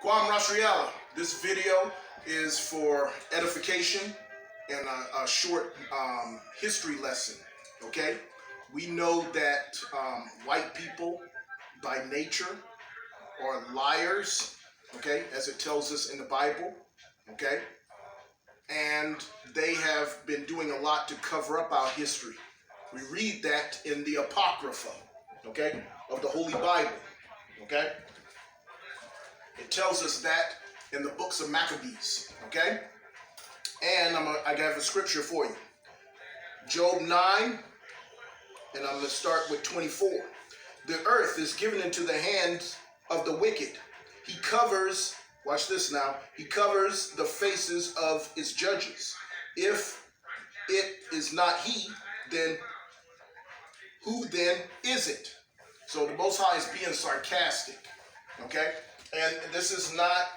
Kwam Rasriala. This video is for edification and a short history lesson. Okay, we know that white people by nature are liars. Okay, as it tells us in the Bible. Okay, and they have been doing a lot to cover up our history. We read that in the Apocrypha, okay, of the Holy Bible, okay? It tells us that in the books of Maccabees, okay? And I have a scripture for you. Job 9, and I'm going to start with 24. The earth is given into the hands of the wicked. He covers, watch this now, he covers the faces of his judges. If it is not he, then who then is it? So the Most High is being sarcastic, okay? And this is not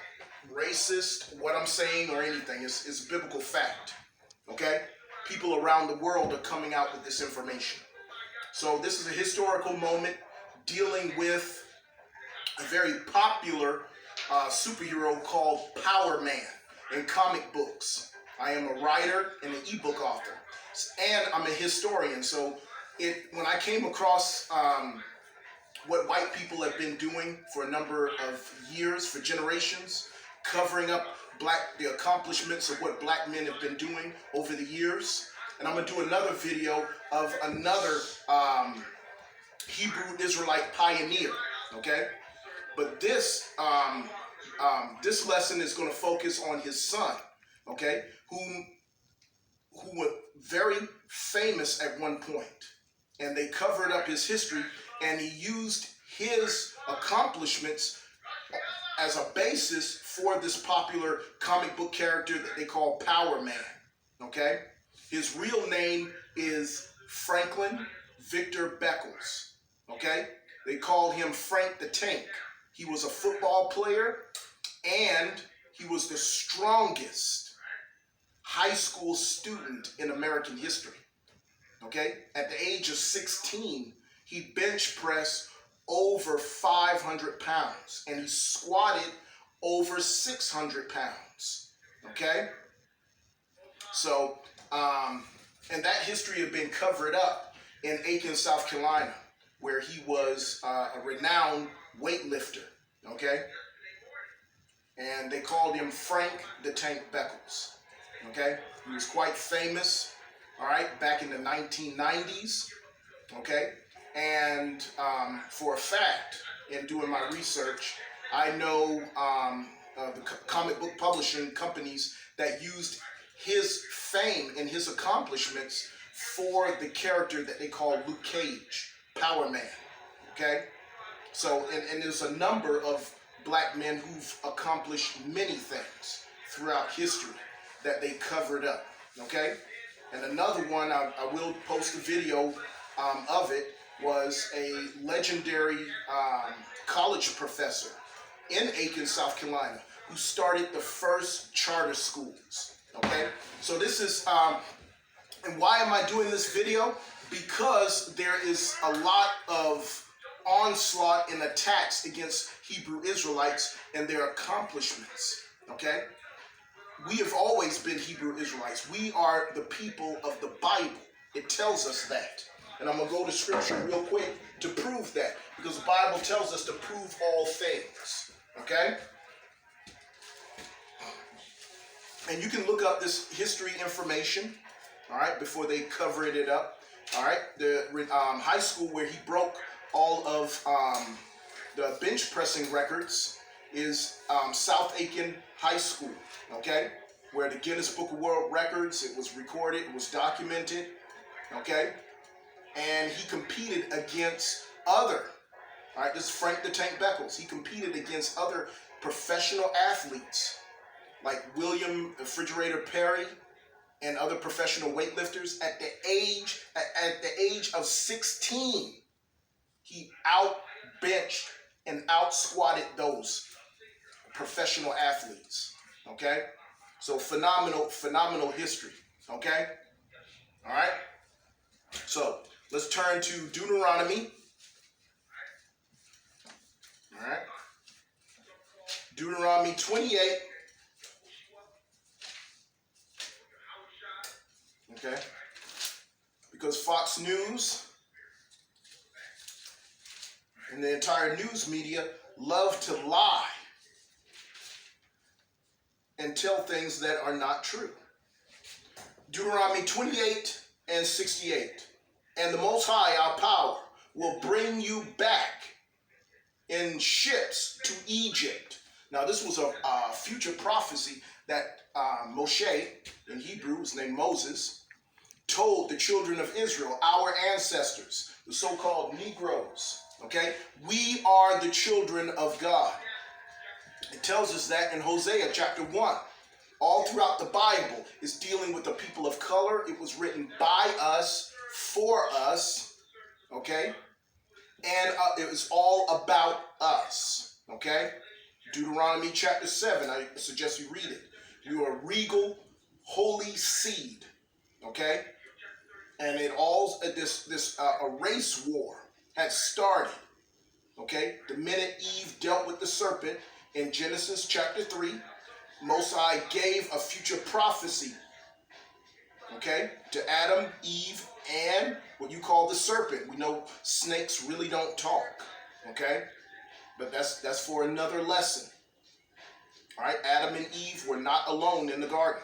racist, what I'm saying, or anything. It's a biblical fact, okay? People around the world are coming out with this information. So this is a historical moment dealing with a very popular superhero called Power Man in comic books. I am a writer and an ebook author, and I'm a historian. So when I came across what white people have been doing for a number of years, for generations, covering up the accomplishments of what black men have been doing over the years. And I'm going to do another video of another Hebrew Israelite pioneer, okay? But this lesson is going to focus on his son, okay, who were very famous at one point. And they covered up his history, and he used his accomplishments as a basis for this popular comic book character that they call Power Man, okay? His real name is Franklin Victor BECKLES, okay? They called him Frank the Tank. He was a football player, and he was the strongest high school student in American history. Okay, at the age of 16, he bench pressed over 500 pounds and he squatted over 600 pounds. Okay, so and that history had been covered up in Aiken, South Carolina, where he was a renowned weightlifter. Okay, and they called him Frank the Tank BECKLES. Okay, he was quite famous. All right, back in the 1990s, okay? And for a fact, in doing my research, I know the comic book publishing companies that used his fame and his accomplishments for the character that they call Luke Cage, Power Man, okay? So, and there's a number of black men who've accomplished many things throughout history that they covered up, okay? And another one, I will post a video of it, was a legendary college professor in Aiken, South Carolina, who started the first charter schools, okay? So this is, and why am I doing this video? Because there is a lot of onslaught and attacks against Hebrew Israelites and their accomplishments, okay? We have always been Hebrew Israelites. We are the people of the Bible. It tells us that. And I'm going to go to scripture real quick to prove that. Because the Bible tells us to prove all things. Okay? And you can look up this history information, all right, before they covered it up. All right? The high school where he broke all of the bench pressing records is South Aiken High School, okay, where the Guinness Book of World Records, it was recorded, it was documented, okay, and he competed against other, all right, this is Frank the Tank BECKLES, he competed against other professional athletes, like William Refrigerator Perry and other professional weightlifters. At the age of 16, he out-benched and out-squatted those professional athletes, okay? So phenomenal history, okay? All right? So let's turn to Deuteronomy, all right? Deuteronomy 28. Okay? Because Fox News and the entire news media love to lie and tell things that are not true. Deuteronomy 28 and 68. And the Most High, our power, will bring you back in ships to Egypt. Now, this was a future prophecy that Moshe, in Hebrew, is named Moses, told the children of Israel, our ancestors, the so-called Negroes. Okay? We are the children of God. It tells us that in Hosea chapter 1. All throughout the Bible is dealing with the people of color. It was written by us, for us, okay? And it was all about us, okay? Deuteronomy chapter 7, I suggest you read it. You are a regal, holy seed, okay? And it all, a race war had started, okay? The minute Eve dealt with the serpent in Genesis chapter 3, Most High gave a future prophecy, okay, to Adam, Eve, and what you call the serpent. We know snakes really don't talk, okay, but that's for another lesson. All right, Adam and Eve were not alone in the garden,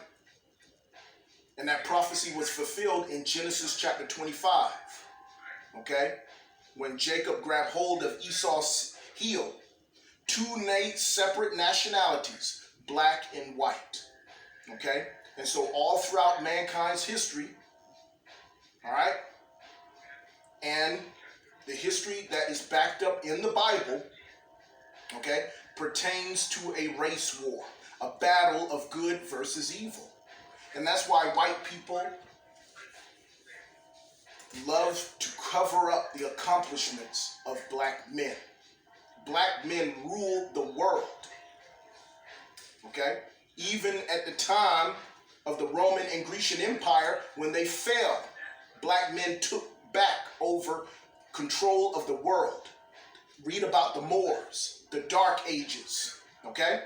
and that prophecy was fulfilled in Genesis chapter 25, okay, when Jacob grabbed hold of Esau's heel, two separate nationalities, black and white, okay? And so all throughout mankind's history, all right, and the history that is backed up in the Bible, okay, pertains to a race war, a battle of good versus evil. And that's why white people love to cover up the accomplishments of black men. Black men ruled the world. Okay? Even at the time of the Roman and Grecian Empire, when they fell, black men took back over control of the world. Read about the Moors, the Dark Ages. Okay?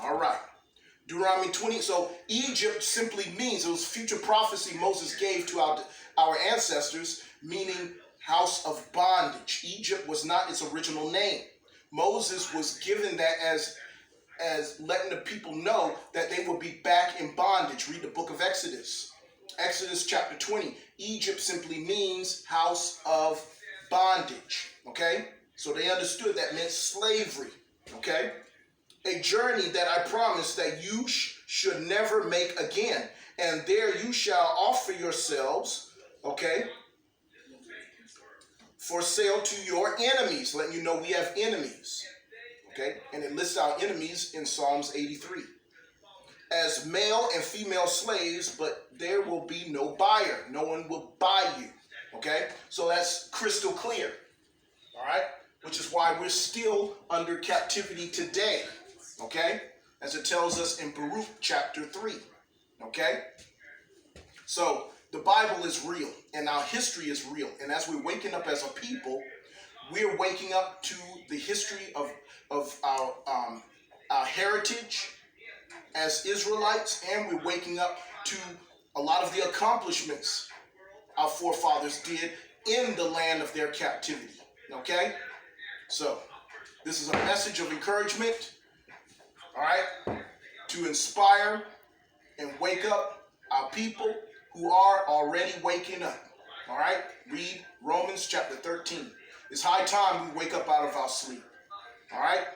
All right. Deuteronomy 20. So Egypt simply means, it was future prophecy Moses gave to our ancestors, meaning house of bondage. Egypt was not its original name. Moses was given that as letting the people know that they would be back in bondage. Read the book of Exodus. Exodus chapter 20. Egypt simply means house of bondage. Okay? So they understood that meant slavery. Okay? A journey that I promise that you should never make again. And there you shall offer yourselves, okay, for sale to your enemies. Letting you know we have enemies. Okay, and it lists our enemies in Psalms 83. As male and female slaves, but there will be no buyer. No one will buy you. Okay, so that's crystal clear. All right, which is why we're still under captivity today. Okay, as it tells us in Baruch chapter 3. Okay, so the Bible is real, and our history is real. And as we're waking up as a people, we're waking up to the history of our heritage as Israelites, and we're waking up to a lot of the accomplishments our forefathers did in the land of their captivity. Okay? So, this is a message of encouragement, all right, to inspire and wake up our people who are already waking up. All right? Read Romans chapter 13. It's high time we wake up out of our sleep. All right?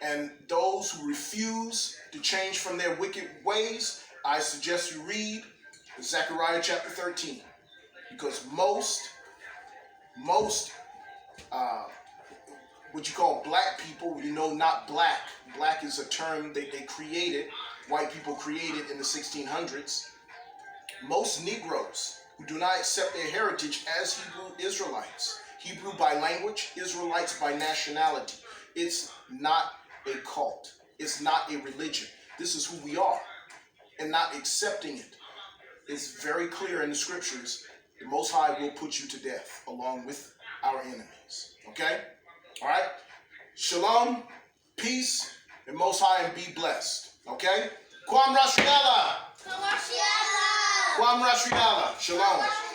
And those who refuse to change from their wicked ways, I suggest you read Zechariah chapter 13. Because most what you call black people, you know, not black. Black is a term they created, white people created in the 1600s. Most Negroes who do not accept their heritage as Hebrew Israelites, Hebrew by language, Israelites by nationality. It's not a cult. It's not a religion. This is who we are. And not accepting it is very clear in the scriptures. The Most High will put you to death along with our enemies. Okay? All right? Shalom peace, and Most High, and be blessed. Okay? Kwam Rashiala. Kwam Rashiala. Shalom.